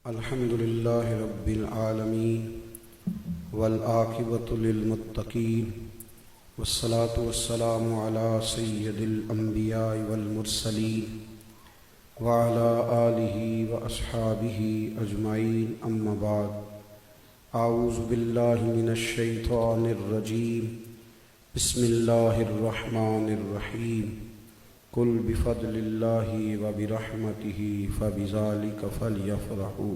الحمد لله رب العالمين والعاقبة للمتقين والصلاة والسلام على سيد الأنبياء والمرسلين وعلى آله وأصحابه أجمعين أما بعد أعوذ بالله من الشيطان الرجيم بسم الله الرحمن الرحيم قل بفضل الله وبرحمته فبذلك فليفرحوا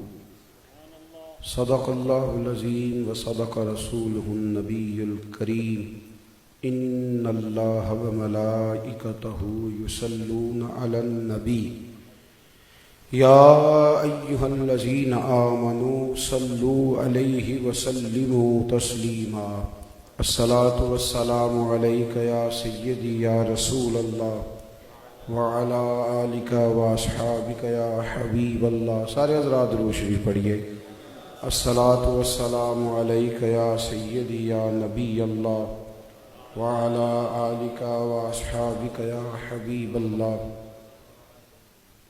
صدق الله العظيم وصدق رسوله النبي الكريم إن الله وملائكته يصلون على النبي يا أيها الذين آمنوا صلوا عليه وسلموا تسليما الصلاة والسلام عليك يا سيدي يا رسول الله وعلى آلك واصحابك يا حبيب الله. سارے حضرات درود شریف پڑھیے. الصلاة والسلام عليك يا سيدي يا نبي الله وعلى آلك واصحابك يا حبيب الله.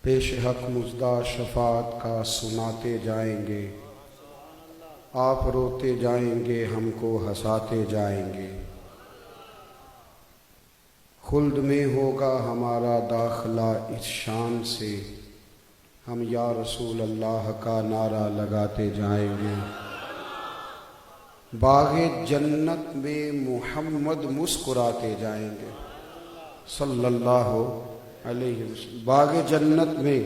پیش حق مزدہ شفاعت کا سناتے جائیں گے، آپ روتے جائیں گے، ہم کو ہنساتے جائیں گے. خلد میں ہوگا ہمارا داخلہ اس شان سے، ہم یا رسول اللہ کا نعرہ لگاتے جائیں گے. باغ جنت میں محمد مسکراتے جائیں گے صلی اللہ علیہ وسلم. باغ جنت میں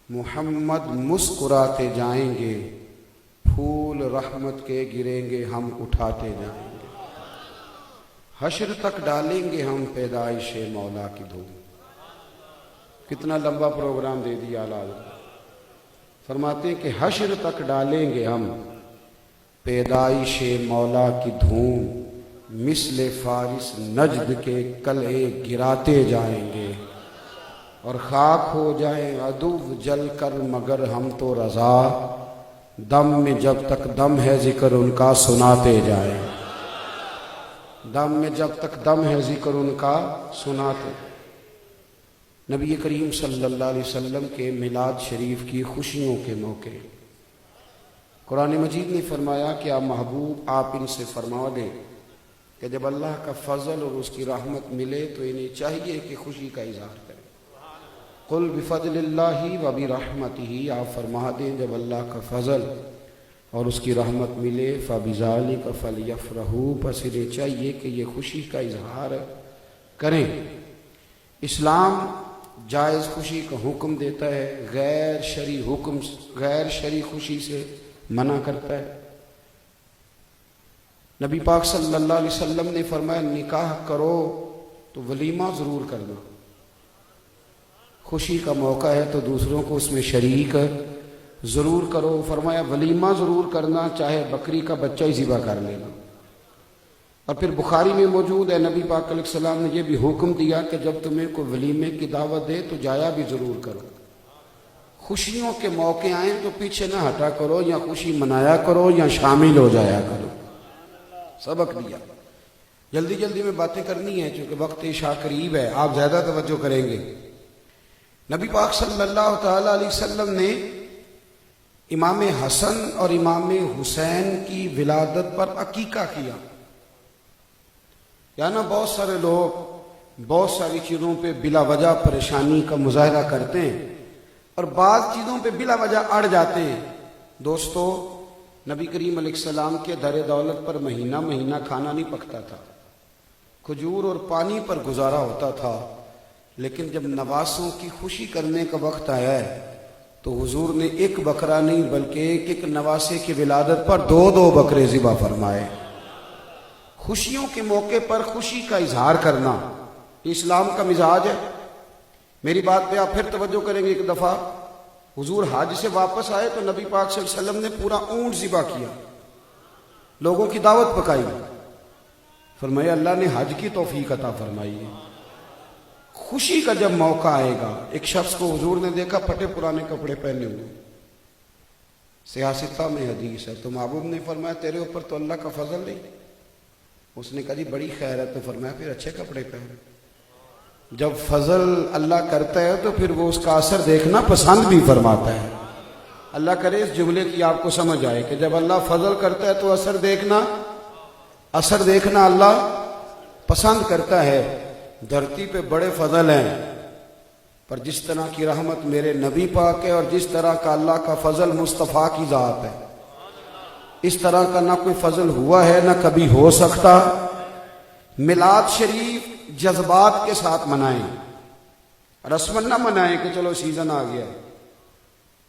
محمد مسکراتے جائیں گے، پھول رحمت کے گریں گے، ہم اٹھاتے جائیں گے. حشر تک ڈالیں گے ہم پیدائش مولا کی دھوم. کتنا لمبا پروگرام دے دیا اعلیٰ حضرت. فرماتے ہیں کہ حشر تک ڈالیں گے ہم پیدائش مولا کی دھوم، مثل فارس نجد کے قلعے گراتے جائیں گے، اور خاک ہو جائیں عدو جل کر مگر ہم تو رضا، دم میں جب تک دم ہے ذکر ان کا سناتے جائیں. دم میں جب تک دم ہے ذکر ان کا سناتے. نبی کریم صلی اللہ علیہ وسلم کے میلاد شریف کی خوشیوں کے موقع قرآن مجید نے فرمایا کہ آپ محبوب آپ ان سے فرما دیں کہ جب اللہ کا فضل اور اس کی رحمت ملے تو انہیں چاہیے کہ خوشی کا اظہار کریں. قل بفضل اللہ وبرحمتہ، آپ فرما دیں جب اللہ کا فضل اور اس کی رحمت ملے فبذلک فلیفرحوا، پس انہیں چاہیے کہ یہ خوشی کا اظہار کریں. اسلام جائز خوشی کا حکم دیتا ہے، غیر شرعی خوشی سے منع کرتا ہے. نبی پاک صلی اللہ علیہ وسلم نے فرمایا نکاح کرو تو ولیمہ ضرور کرنا. خوشی کا موقع ہے تو دوسروں کو اس میں شریک ضرور کرو. فرمایا ولیمہ ضرور کرنا، چاہے بکری کا بچہ ہی ذبح کر لینا. اور پھر بخاری میں موجود ہے نبی پاک علیہ السلام نے یہ بھی حکم دیا کہ جب تمہیں کوئی ولیمے کی دعوت دے تو جایا بھی ضرور کرو. خوشیوں کے موقع آئیں تو پیچھے نہ ہٹا کرو، یا خوشی منایا کرو یا شامل ہو جایا کرو. سبق دیا. جلدی جلدی میں باتیں کرنی ہیں چونکہ وقت عشاء قریب ہے، آپ زیادہ توجہ کریں گے. نبی پاک صلی اللہ تعالی علیہ وسلم نے امام حسن اور امام حسین کی ولادت پر عقیقہ کیا. یا نا بہت سارے لوگ بہت ساری چیزوں پہ بلا وجہ پریشانی کا مظاہرہ کرتے ہیں اور بعض چیزوں پہ بلا وجہ اڑ جاتے ہیں. دوستو، نبی کریم علیہ السلام کے در دولت پر مہینہ مہینہ کھانا نہیں پکتا تھا، کھجور اور پانی پر گزارا ہوتا تھا. لیکن جب نواسوں کی خوشی کرنے کا وقت آیا ہے تو حضور نے ایک بکرا نہیں بلکہ ایک ایک نواسے کی ولادت پر 2 بکرے ذبح فرمائے. خوشیوں کے موقع پر خوشی کا اظہار کرنا اسلام کا مزاج ہے. میری بات پہ آپ پھر توجہ کریں گے. ایک دفعہ حضور حج سے واپس آئے تو نبی پاک صلی اللہ علیہ وسلم نے پورا اونٹ ذبح کیا، لوگوں کی دعوت پکائی. فرمایا اللہ نے حج کی توفیق عطا فرمائی ہے. خوشی کا جب موقع آئے گا، ایک شخص کو حضور نے دیکھا پھٹے پرانے کپڑے پہنے ہوئے، سیاستہ میں حدیث ہے، تو محبوب نے فرمایا تیرے اوپر تو اللہ کا فضل نہیں. اس نے کہا جی بڑی خیر ہے. تو فرمایا پھر اچھے کپڑے پہن. جب فضل اللہ کرتا ہے تو پھر وہ اس کا اثر دیکھنا پسند بھی فرماتا ہے. اللہ کرے اس جملے کی آپ کو سمجھ آئے کہ جب اللہ فضل کرتا ہے تو اثر دیکھنا اللہ پسند کرتا ہے۔ دھرتی پہ بڑے فضل ہیں، پر جس طرح کی رحمت میرے نبی پاک ہے اور جس طرح کا اللہ کا فضل مصطفیٰ کی ذات ہے، اس طرح کا نہ کوئی فضل ہوا ہے نہ کبھی ہو سکتا۔ میلاد شریف جذبات کے ساتھ منائیں، رسمن نہ منائیں کہ چلو سیزن آ گیا،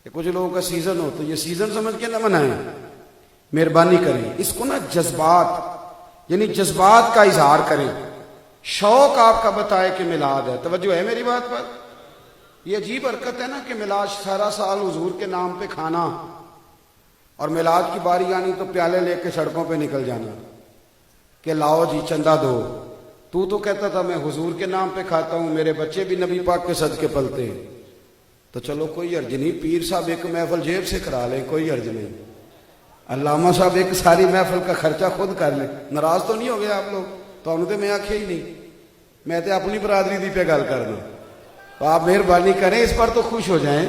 کہ کچھ لوگوں کا سیزن ہو تو یہ سیزن سمجھ کے نہ منائیں، مہربانی کریں اس کو نا جذبات یعنی جذبات کا اظہار کریں، شوق آپ کا بتائے کہ میلاد ہے۔ توجہ ہے میری بات پر؟ یہ عجیب حرکت ہے نا کہ میلاد سارا سال حضور کے نام پہ کھانا اور میلاد کی باری آنی تو پیالے لے کے سڑکوں پہ نکل جانا کہ لاؤ جی چندہ دو۔ تو کہتا تھا میں حضور کے نام پہ کھاتا ہوں، میرے بچے بھی نبی پاک کے صدقے پلتے ہیں، تو چلو کوئی حرج نہیں، پیر صاحب ایک محفل جیب سے کرا لیں، کوئی حرج نہیں، علامہ صاحب ایک ساری محفل کا خرچہ خود کر لیں۔ ناراض تو نہیں ہو گیا آپ لوگ؟ تو انہوں نے میں آکھے ہی نہیں، میں تو اپنی برادری دی پہ گل کر دوں، تو آپ مہربانی کریں اس پر تو خوش ہو جائیں۔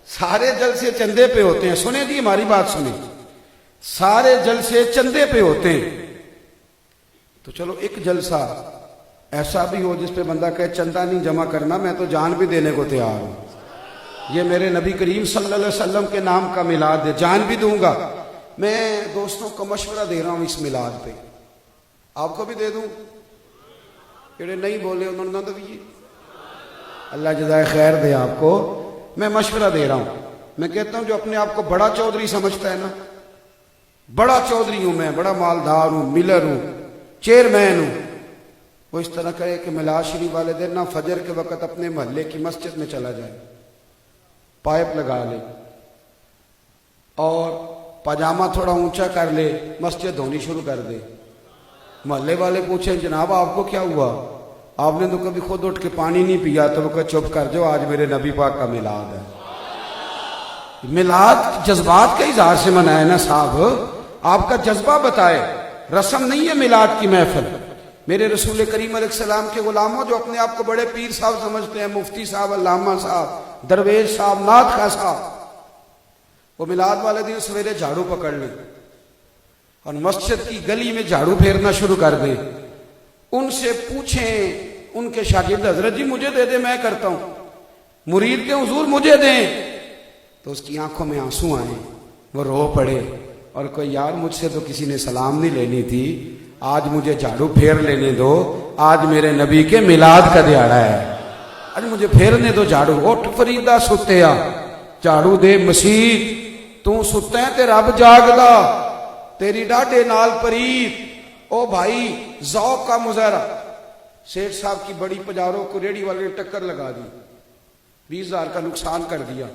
سارے جلسے چندے پہ ہوتے ہیں، سنیں جی ہماری بات سنیں، سارے جلسے چندے پہ ہوتے ہیں، تو چلو ایک جلسہ ایسا بھی ہو جس پہ بندہ کہے چندہ نہیں جمع کرنا، میں تو جان بھی دینے کو تیار ہوں، یہ میرے نبی کریم صلی اللہ علیہ وسلم کے نام کا میلاد ہے، جان بھی دوں گا۔ میں دوستوں کو مشورہ دے رہا ہوں اس میلاد پہ، آپ کو بھی دے دوں، جڑے نہیں بولے انہوں نے تو بھی اللہ جزائے خیر دے آپ کو۔ میں مشورہ دے رہا ہوں، میں کہتا ہوں جو اپنے آپ کو بڑا چودھری سمجھتا ہے نا، بڑا چودھری ہوں میں، بڑا مالدار ہوں، ملر ہوں، چیئرمین ہوں، وہ اس طرح کرے کہ میلاد شریف والے دن نا فجر کے وقت اپنے محلے کی مسجد میں چلا جائے، پائپ لگا لے اور پاجامہ تھوڑا اونچا کر لے، مسجد دھونی شروع کر دے۔ محلے والے پوچھیں جناب آپ کو کیا ہوا؟ آپ نے تو کبھی خود اٹھ کے پانی نہیں پیا، تو وہ کہا چپ کر جو، آج میرے نبی پاک کا میلاد ہے۔ میلاد جذبات کے اظہار سے منائے نا صاحب، آپ کا جذبہ بتائے، رسم نہیں ہے میلاد کی محفل۔ میرے رسول کریم علیہ السلام کے غلاموں جو اپنے آپ کو بڑے پیر صاحب سمجھتے ہیں، مفتی صاحب، علامہ صاحب، درویش صاحب، نعت خواں صاحب، وہ میلاد والے دن سویرے جھاڑو پکڑ لیں اور مسجد کی گلی میں جھاڑو پھیرنا شروع کر دیں۔ ان سے پوچھیں ان کے شاگرد، حضرت جی مجھے دے دیں میں کرتا ہوں، مرید کے حضور مجھے دیں، تو اس کی آنکھوں میں آنسو آئیں، وہ رو پڑے اور کوئی یار مجھ سے تو کسی نے سلام نہیں لینی تھی، آج مجھے جھاڑو پھیر لینے دو، آج میرے نبی کے میلاد کا دیہڑا ہے، آج مجھے پھیرنے دو جھاڑو۔ اٹھ فریدا ستیا جھاڑو دے مسیح، تو ستا ہے تے رب جاگدا، تیری ڈاڈے نال پرید۔ او بھائی ذوق کا مظاہرہ، سیٹھ صاحب کی بڑی پجاروں کو ریڑی والے نے ٹکر لگا دی، 20,000 کا نقصان کر دیا،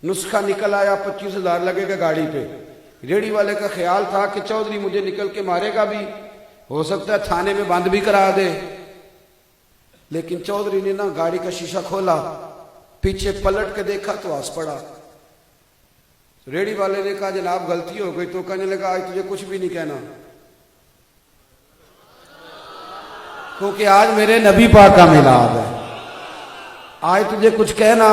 نسخہ نکل آیا 25,000 لگے گا گاڑی پہ۔ ریڑی والے کا خیال تھا کہ چودھری مجھے نکل کے مارے گا بھی، ہو سکتا ہے تھانے میں بند بھی کرا دے، لیکن چودھری نے نا گاڑی کا شیشہ کھولا، پیچھے پلٹ کے دیکھا تو ہنس پڑا۔ ریڑی والے نے کہا جناب غلطی ہو گئی، تو کہنے لگا آج تجھے کچھ بھی نہیں کہنا، کیونکہ آج میرے نبی پاک کا میلاد ہے، آج تجھے کچھ کہنا۔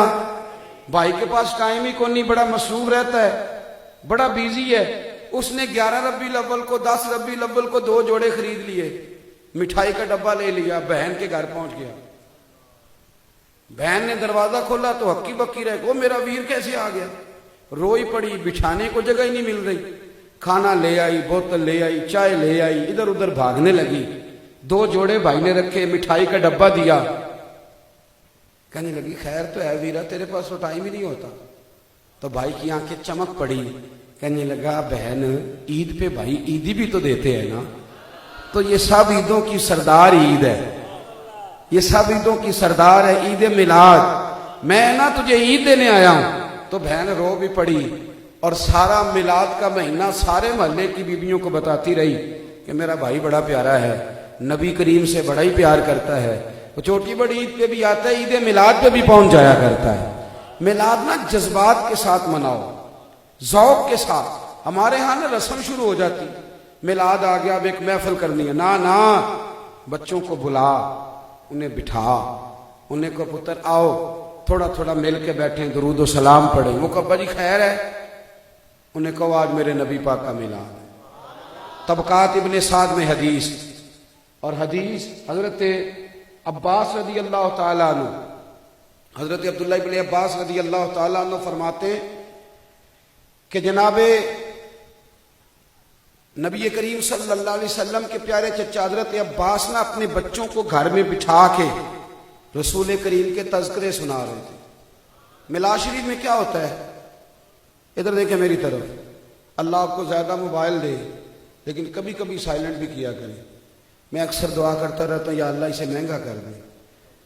بھائی کے پاس ٹائم ہی کون نہیں، بڑا مصروف رہتا ہے، بڑا بیزی ہے، اس نے 11 ربیع الاول کو 10 ربیع الاول کو 2 جوڑے خرید لیے، مٹھائی کا ڈبہ لے لیا، بہن کے گھر پہنچ گیا، بہن نے دروازہ کھولا تو ہکی بکی رہ گئی، وہ میرا ویر کیسے آ گیا، روئی پڑی، بچھانے کو جگہ ہی نہیں مل رہی، کھانا لے آئی، بوتل لے آئی، چائے لے آئی، ادھر ادھر بھاگنے لگی، 2 جوڑے بھائی نے رکھے، مٹھائی کا ڈبہ دیا، کہنے لگی خیر تو ہے ویرا، تیرے پاس تو ٹائم ہی نہیں ہوتا۔ تو بھائی کی آنکھیں چمک پڑی، کہنے لگا بہن عید پہ بھائی عیدی بھی تو دیتے ہیں نا، تو یہ سب عیدوں کی سردار عید ہے، یہ سب عیدوں کی سردار ہے عید میلاد، میں نا تجھے عید دینے آیا ہوں۔ تو بہن رو بھی پڑی اور سارا میلاد کا مہینہ سارے محلے کی بیویوں کو بتاتی رہی کہ میرا بھائی بڑا پیارا ہے، نبی کریم سے بڑا ہی پیار کرتا ہے، وہ چھوٹی بڑی عید پہ بھی آتا ہے، عید میلاد پہ بھی پہنچ جایا کرتا ہے۔ میلاد نا جذبات کے ساتھ مناؤ، ذوق کے ساتھ۔ ہمارے ہاں نا رسم شروع ہو جاتی، میلاد آ گیا اب ایک محفل کرنی ہے، نا بچوں کو بلا، انہیں بٹھا، انہیں کو پتر آؤ تھوڑا تھوڑا مل کے بیٹھیں، درود و سلام پڑھیں. وہ کہا ابا جی خیر ہے؟ انہیں کہو آج میرے نبی پاک کا میلاد ہے. طبقات ابن سعد میں حدیث، اور حدیث حضرت عباس رضی اللہ تعالیٰ عنہ، حضرت عبداللہ ابن عباس رضی اللہ تعالیٰ عنہ فرماتے ہیں کہ جناب نبی کریم صلی اللہ علیہ وسلم کے پیارے چچا حضرت عباس نے اپنے بچوں کو گھر میں بٹھا کے رسول کریم کے تذکرے سنا رہے تھے. میلاد شریف میں کیا ہوتا ہے؟ ادھر دیکھیں میری طرف. اللہ آپ کو زیادہ موبائل دے لیکن کبھی کبھی سائلنٹ بھی کیا کریں. میں اکثر دعا کرتا رہتا ہوں یا اللہ اسے مہنگا کر دے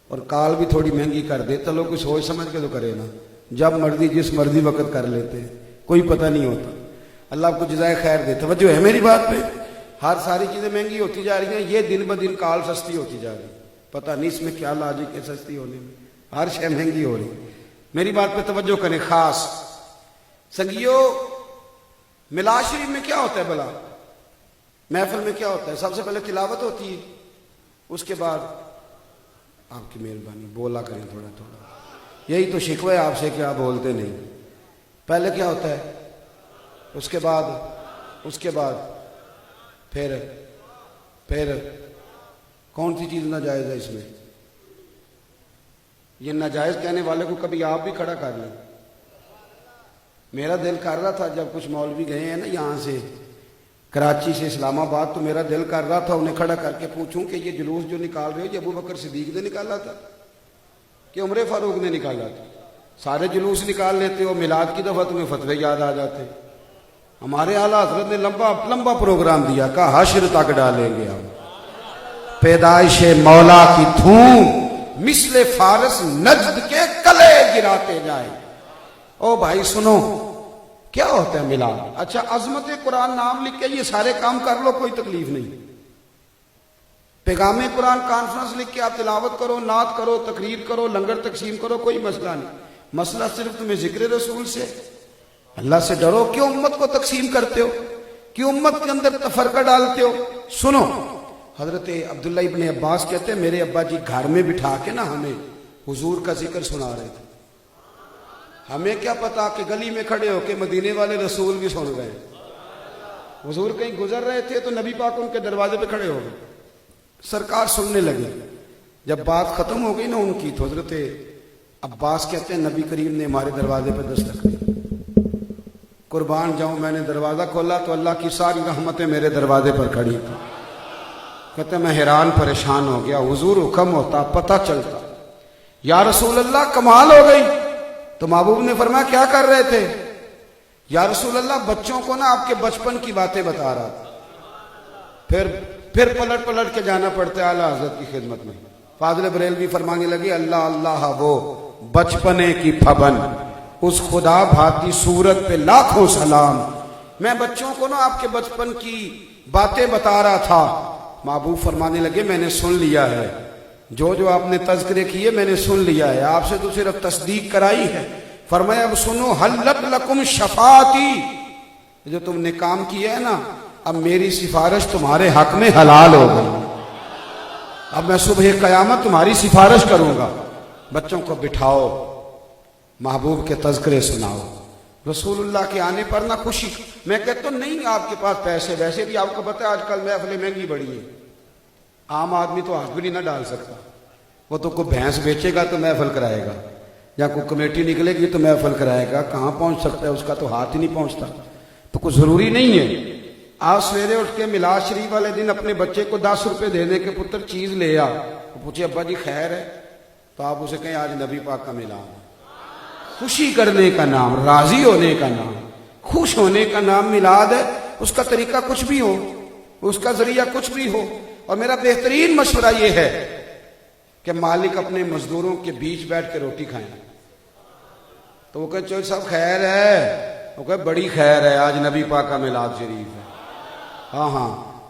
اور کال بھی تھوڑی مہنگی کر دے. تو لوگ کچھ سوچ سمجھ کے تو کرے نا، جب مرضی جس مرضی وقت کر لیتے ہیں، کوئی پتہ نہیں ہوتا. اللہ آپ کو جزائے خیر دے. توجہ ہے میری بات پہ؟ ہر ساری چیزیں مہنگی ہوتی جا رہی ہیں، یہ دن بدن کال سستی ہوتی جا رہی ہے. پتہ نہیں اس میں کیا لاجک ہے سستی ہونے میں، ہر شے مہنگی ہو رہی. میری بات پہ توجہ کریں خاص سنگیو. میلاد شریف میں کیا ہوتا ہے بھلا؟ محفل میں کیا ہوتا ہے؟ سب سے پہلے تلاوت ہوتی ہے، اس کے بعد آپ کی مہربانی بولا کریں تھوڑا تھوڑا. یہی تو شکوہ ہے آپ سے کہ آپ بولتے نہیں. پہلے کیا ہوتا ہے؟ اس کے بعد پھر کون سی چیز ناجائز ہے اس میں؟ یہ ناجائز کہنے والے کو کبھی آپ بھی کھڑا کر لیں. میرا دل کر رہا تھا جب کچھ مولوی گئے ہیں نا یہاں سے کراچی سے اسلام آباد، تو میرا دل کر رہا تھا انہیں کھڑا کر کے پوچھوں کہ یہ جلوس جو نکال رہے ہو یہ ابو بکر صدیق نے نکالا تھا کہ عمر فاروق نے نکالا تھا؟ سارے جلوس نکال لیتے ہو، میلاد کی دفعہ تمہیں فتوے یاد آ جاتے. ہمارے اعلیٰ حضرت نے لمبا پروگرام دیا، کہا حشر تک ڈالیں گے ہم پیدائش مولا کی دھوم مثل فارس نجد کے کلے گراتے جائیں. او بھائی سنو، کیا ہوتا ہے میلاد؟ اچھا عظمت قرآن نام لکھ کے یہ سارے کام کر لو، کوئی تکلیف نہیں. پیغام قرآن کانفرنس لکھ کے آپ تلاوت کرو، نعت کرو، تقریر کرو، لنگر تقسیم کرو، کوئی مسئلہ نہیں. مسئلہ صرف تمہیں ذکر رسول سے، اللہ سے ڈرو. کیوں امت کو تقسیم کرتے ہو؟ کیوں امت کے اندر تفرقہ ڈالتے ہو؟ سنو، حضرت عبداللہ ابن عباس کہتے ہیں میرے ابا جی گھر میں بٹھا کے نا ہمیں حضور کا ذکر سنا رہے تھے. ہمیں کیا پتا کہ گلی میں کھڑے ہو کے مدینے والے رسول بھی سن گئے. حضور کہیں گزر رہے تھے تو نبی پاک ان کے دروازے پہ کھڑے ہو گئے، سرکار سننے لگے. جب بات ختم ہو گئی نا ان کی تو حضرت عباس کہتے ہیں نبی کریم نے ہمارے دروازے پہ دستک دی. قربان جاؤں، میں نے دروازہ کھولا تو اللہ کی ساری رحمتیں میرے دروازے پر کھڑی تھی. کہتے ہیں میں حیران پریشان ہو گیا. حضور حکم ہوتا، پتہ چلتا. یا رسول اللہ کمال ہو گئی. تو محبوب نے فرمایا کیا کر رہے تھے؟ یا رسول اللہ بچوں کو نا آپ کے بچپن کی باتیں بتا رہا تھا. پھر پلٹ کے جانا پڑتا ہے اعلیٰ حضرت کی خدمت میں. فاضل بریلوی فرمانے لگے اللہ اللہ وہ بچپنے کی پھبن، اس خدا بھاتی صورت پہ لاکھوں سلام. میں بچوں کو نا آپ کے بچپن کی باتیں بتا رہا تھا. محبوب فرمانے لگے میں نے سن لیا ہے، جو آپ نے تذکرے کیے میں نے سن لیا ہے، آپ سے تو صرف تصدیق کرائی ہے. فرمایا اب سنو، حلت لکم شفاعتی، جو تم نے کام کیا ہے نا اب میری سفارش تمہارے حق میں حلال ہو گئی. اب میں صبح قیامت تمہاری سفارش کروں گا. بچوں کو بٹھاؤ، محبوب کے تذکرے سناؤ. رسول اللہ کے آنے پر نہ خوشی. میں کہتا ہوں نہیں آپ کے پاس پیسے، ویسے بھی آپ کو پتہ ہے آج کل محفلیں مہنگی بڑی ہیں. عام آدمی تو ہاتھ بھی نہیں نہ ڈال سکتا. وہ تو کوئی بھینس بیچے گا تو محفل کرائے گا، یا کوئی کمیٹی نکلے گی تو محفل کرائے گا. کہاں پہنچ سکتا ہے؟ اس کا تو ہاتھ ہی نہیں پہنچتا. تو کوئی ضروری نہیں ہے. آپ سویرے اٹھ کے میلاد شریف والے دن اپنے بچے کو 10 روپے دینے کے پتر چیز لے آ، پوچھے ابا جی خیر ہے؟ تو آپ اسے کہیں آج نبی پاک کا میلاد ہے. خوشی کرنے کا نام، راضی ہونے کا نام، خوش ہونے کا نام میلاد ہے. اس کا طریقہ کچھ بھی ہو، اس کا ذریعہ کچھ بھی ہو. اور میرا بہترین مشورہ یہ ہے کہ مالک اپنے مزدوروں کے بیچ بیٹھ کے روٹی کھائیں. تو وہ کہے چوہدری صاحب خیر ہے؟ وہ کہے بڑی خیر ہے، آج نبی پاک کا میلاد شریف ہے. ہاں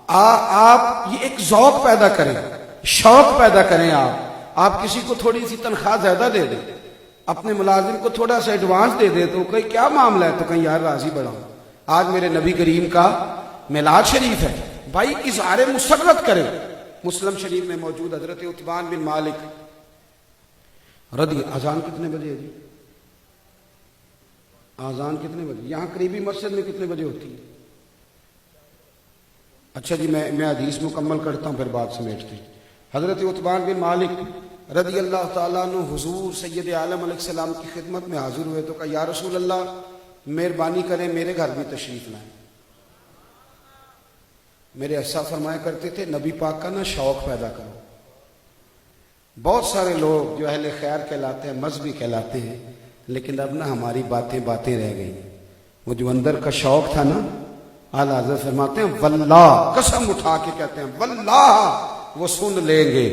آپ یہ ایک ذوق پیدا کریں، شوق پیدا کریں. آپ کسی کو تھوڑی سی تنخواہ زیادہ دے دیں، اپنے ملازم کو تھوڑا سا ایڈوانس دے دے. تو کہیں کیا معاملہ ہے؟ تو کہیں یار راضی بڑا ہوں، آج میرے نبی کریم کا میلاد شریف ہے. بھائی اظہار مسرت کریں. مسلم شریف میں موجود حضرت عتبان بن مالک رضی اذان کتنے بجے ہے جی؟ اذان کتنے بجے؟ یہاں قریبی مسجد میں کتنے بجے ہوتی ہے؟ اچھا جی میں حدیث مکمل کرتا ہوں پھر بات سمیٹتے ہیں۔ حضرت عتبان بن مالک رضی اللہ تعالیٰ عنہ حضور سید عالم علیہ السلام کی خدمت میں حاضر ہوئے تو کہا یا رسول اللہ مہربانی کریں میرے گھر بھی تشریف لائیں۔ میرے ایسا فرمایا کرتے تھے نبی پاک کا نا شوق پیدا کرو۔ بہت سارے لوگ جو اہل خیر کہلاتے ہیں مذہبی کہلاتے ہیں لیکن اب نا ہماری باتیں رہ گئی۔ وہ جو اندر کا شوق تھا نا اعلیٰ حضرت فرماتے ہیں واللہ قسم اٹھا کے کہتے ہیں واللہ وہ سن لیں گے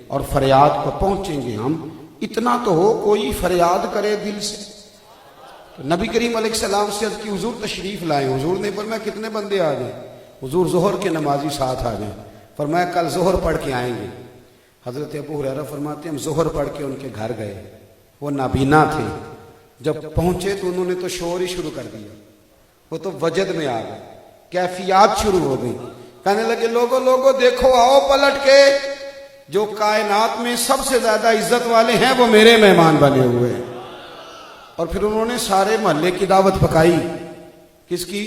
اور فریاد کو پہنچیں گے ہم۔ اتنا تو ہو کوئی فریاد کرے دل سے۔ تو نبی کریم علیہ السلام سے عرض کی حضور تشریف لائیں۔ حضور نے فرمایا کتنے بندے آ جائیں؟ حضور ظہر کے نمازی ساتھ آ جائیں۔ فرمایا کل ظہر پڑھ کے آئیں گے۔ حضرت ابو ہریرہ فرماتے ہیں ہم ظہر پڑھ کے ان کے گھر گئے۔ وہ نابینا تھے، جب پہنچے تو انہوں نے تو شور ہی شروع کر دیا، وہ تو وجد میں آ گئے، کیفیات شروع ہو گئی۔ کہنے لگے لوگوں دیکھو آؤ پلٹ کے، جو کائنات میں سب سے زیادہ عزت والے ہیں وہ میرے مہمان بنے ہوئے ہیں۔ اور پھر انہوں نے سارے محلے کی دعوت پکائی۔ کس کی؟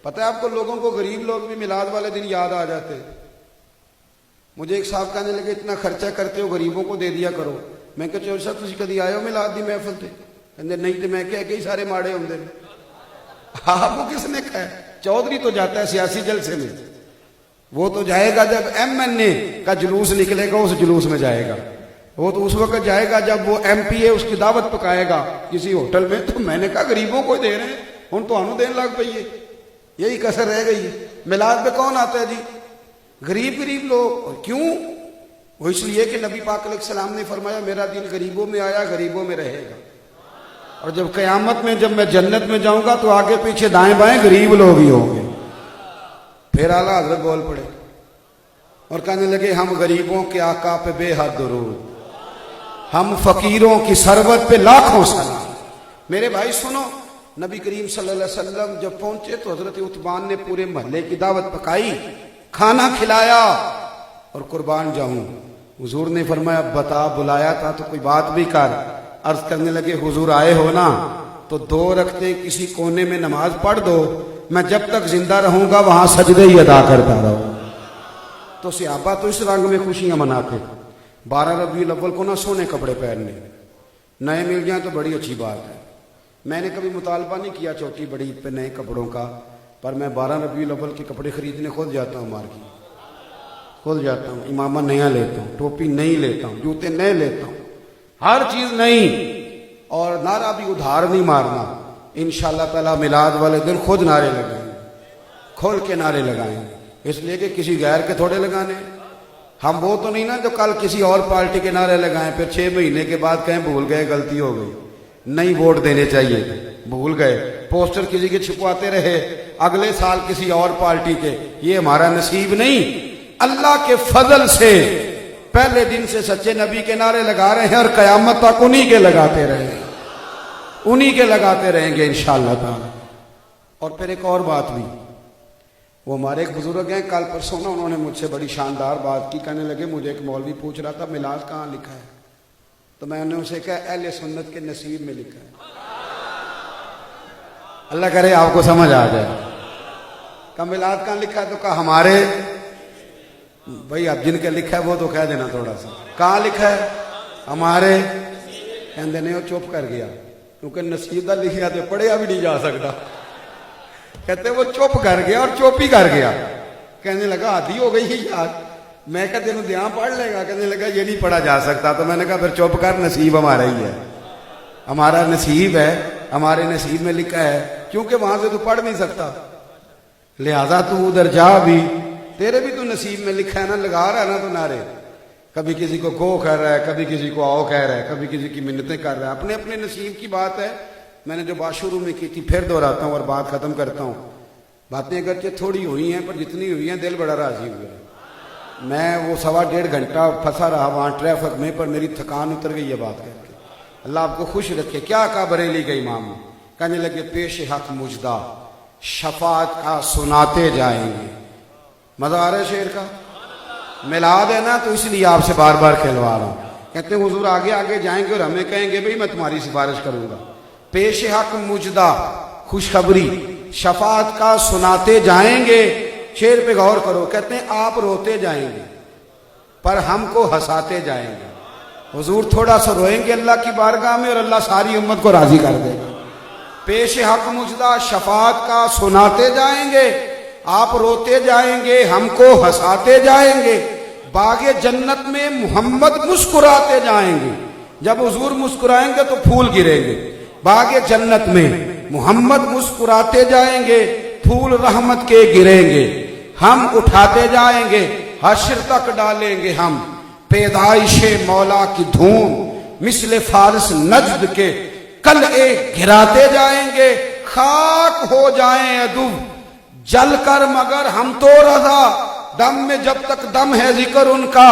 پتہ ہے آپ کو لوگوں کو غریب لوگ بھی میلاد والے دن یاد آ جاتے۔ مجھے ایک صاحب کہنے لگے اتنا خرچہ کرتے ہو غریبوں کو دے دیا کرو۔ میں کہا چور صاحب تسی کدی آئے ہو میلاد دی محفل تے؟ کہندے نہیں تے میں کہہ کے ہی سارے ماڑے ہوندے نے۔ آپ کو کس نے کہا ہے؟ چودھری تو جاتا ہے سیاسی جلسے میں، وہ تو جائے گا جب ایم این اے کا جلوس نکلے گا، اس جلوس میں جائے گا۔ وہ تو اس وقت جائے گا جب وہ ایم پی اے اس کی دعوت پکائے گا کسی ہوٹل میں۔ تو میں نے کہا غریبوں کو دے رہے ہیں، ہن تو ہنوں دین لگ پئی ہے، یہی کسر رہ گئی ہے۔ میلاد پہ کون آتا ہے جی؟ غریب لوگ۔ اور کیوں؟ وہ اس لیے کہ نبی پاک علیہ السلام نے فرمایا میرا دین غریبوں میں آیا غریبوں میں رہے گا، اور جب قیامت میں جب میں جنت میں جاؤں گا تو آگے پیچھے دائیں بائیں غریب لوگ ہی ہوں گے۔ پھر اعلیٰ حضرت بول پڑے اور کہنے لگے ہم غریبوں کے آقا پہ بے حد درود، ہم فقیروں کی سربت پہ لاکھوں سلام۔ میرے بھائی سنو، نبی کریم صلی اللہ علیہ وسلم جب پہنچے تو حضرت عتبان نے پورے محلے کی دعوت پکائی، کھانا کھلایا، اور قربان جاؤں حضور نے فرمایا بتا بلایا تھا تو کوئی بات بھی کر۔ عرض کرنے لگے حضور آئے ہو نا تو 2 رکعتیں کسی کونے میں نماز پڑھ دو، میں جب تک زندہ رہوں گا وہاں سجدے ہی ادا کرتا رہوں۔ تو صحابہ تو اس رنگ میں خوشیاں مناتے۔ 12 ربیع الاول کو نہ سونے کپڑے پہننے، نئے مل جائیں تو بڑی اچھی بات ہے۔ میں نے کبھی مطالبہ نہیں کیا چوٹی بڑی عید پہ نئے کپڑوں کا، پر میں 12 ربیع الاول کے کپڑے خریدنے خود جاتا ہوں، مارکیٹ خود جاتا ہوں، امامہ نیا لیتا ہوں، ٹوپی نئی لیتا ہوں، جوتے نئے لیتا ہوں، ہر چیز نئی، اور نعرہ بھی ادھار نہیں مارنا۔ انشاءاللہ تعالیٰ میلاد والے دن خود نعرے لگائیں، کھول کے نعرے لگائیں، اس لیے کہ کسی غیر کے تھوڑے لگانے۔ ہم وہ تو نہیں نا جو کل کسی اور پارٹی کے نعرے لگائیں پھر 6 مہینے کے بعد کہیں بھول گئے غلطی ہو گئی، نہیں ووٹ دینے چاہیے، بھول گئے، پوسٹر کسی کے چھپواتے رہے اگلے سال کسی اور پارٹی کے، یہ ہمارا نصیب نہیں۔ اللہ کے فضل سے پہلے دن سے سچے نبی کے نعرے لگا رہے ہیں اور قیامت تک انہی کے لگاتے رہیں گے، انہی کے لگاتے رہیں گے انشاءاللہ تعالی۔ اور پھر ایک اور بات بھی، وہ ہمارے ایک بزرگ ہیں کل پرسوں نا انہوں نے مجھ سے بڑی شاندار بات کی۔ کہنے لگے مجھے ایک مولوی پوچھ رہا تھا میلاد کہاں لکھا ہے، تو میں نے اسے کہا اہل سنت کے نصیب میں لکھا ہے۔ اللہ کرے آپ کو سمجھ آ جائے۔ کہا میلاد کہاں لکھا ہے، تو کہا ہمارے، بھائی اب جن کے لکھا ہے وہ تو کہہ دینا تھوڑا سا، کہاں لکھا ہے؟ ہمارے۔ کہندے نہیں، وہ چپ کر گیا کیونکہ نصیب دا لکھیا تو پڑھیا بھی نہیں جا سکتا۔ کہتے وہ چپ کر گیا اور چپ ہی کر گیا۔ کہنے لگا عادی ہو گئی یار، میں کہتے ہیں دھیان پڑھ لے گا، کہنے لگا یہ نہیں پڑھا جا سکتا۔ تو میں نے کہا پھر چپ کر، نصیب ہمارا ہی ہے، ہمارا نصیب ہے، ہمارے نصیب میں لکھا ہے، کیونکہ وہاں سے تو پڑھ نہیں سکتا، لہذا تو ادھر جا بھی، تیرے بھی تو نصیب میں لکھا ہے نا، لگا رہا ہے نا تو نعرے، کبھی کسی کو گو کہہ رہا ہے، کبھی کسی کو آؤ کہہ رہا ہے، کبھی کسی کی منتیں کر رہا ہے، اپنے اپنے نصیب کی بات ہے۔ میں نے جو بات شروع میں کی تھی پھر دہراتا ہوں اور بات ختم کرتا ہوں۔ باتیں اگرچہ تھوڑی ہوئی ہیں پر جتنی ہوئی ہیں دل بڑا راضی ہوا ہے۔ میں وہ 1.5 گھنٹہ پھنسا رہا وہاں ٹریفک میں، پر میری تھکان اتر گئی ہے بات کر کے۔ اللہ آپ کو خوش رکھے۔ کیا کہا بریلی کے امام نے؟ کہنے لگے پیش حق مجدہ شفاعت کا سناتے جائیں گے۔ مزہ آ رہا ہے شعر کا؟ میلاد ہے نا تو اس لیے آپ سے بار بار کہلوا رہا ہوں کہتے ہیں حضور آگے آگے جائیں گے اور ہمیں کہیں گے بھئی میں تمہاری سفارش کروں گا. پیش حق مجدہ خوشخبری شفاعت کا سناتے جائیں گے. شعر پہ غور کرو. کہتے ہیں آپ روتے جائیں گے پر ہم کو ہنساتے جائیں گے. حضور تھوڑا سا روئیں گے اللہ کی بارگاہ میں اور اللہ ساری امت کو راضی کر دے گا. پیش حق مجدہ شفاعت کا سناتے جائیں گے, آپ روتے جائیں گے, ہم کو ہنساتے جائیں گے. باغ جنت میں محمد مسکراتے جائیں گے. جب حضور مسکرائیں گے تو پھول گریں گے. باغ جنت میں محمد مسکراتے جائیں گے, پھول رحمت کے گریں گے. ہم اٹھاتے جائیں گے, حشر تک ڈالیں گے ہم پیدائش مولا کی دھوم. مثل فارس نجد کے کل ایک گراتے جائیں گے. خاک ہو جائیں عدو جل کر مگر ہم تو رضا. دم میں جب تک دم ہے ذکر ان کا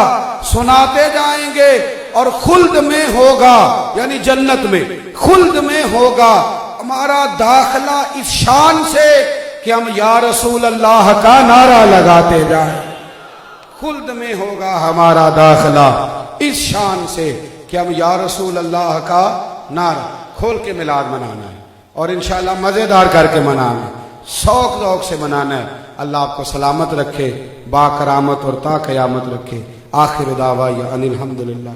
سناتے جائیں گے. اور خلد میں ہوگا یعنی جنت میں خلد میں ہوگا ہمارا داخلہ اس شان سے کہ ہم یا رسول اللہ کا نعرہ لگاتے جائیں. خلد میں ہوگا ہمارا داخلہ اس شان سے کہ ہم یا رسول اللہ کا نعرہ. کھول کے میلاد منانا ہے اور انشاءاللہ مزیدار کر کے منانا ہے, شوق ذوق سے منانا ہے. اللہ آپ کو سلامت رکھے, با کرامت اور تا قیامت رکھے. آخر دعوانا ان الحمدللہ.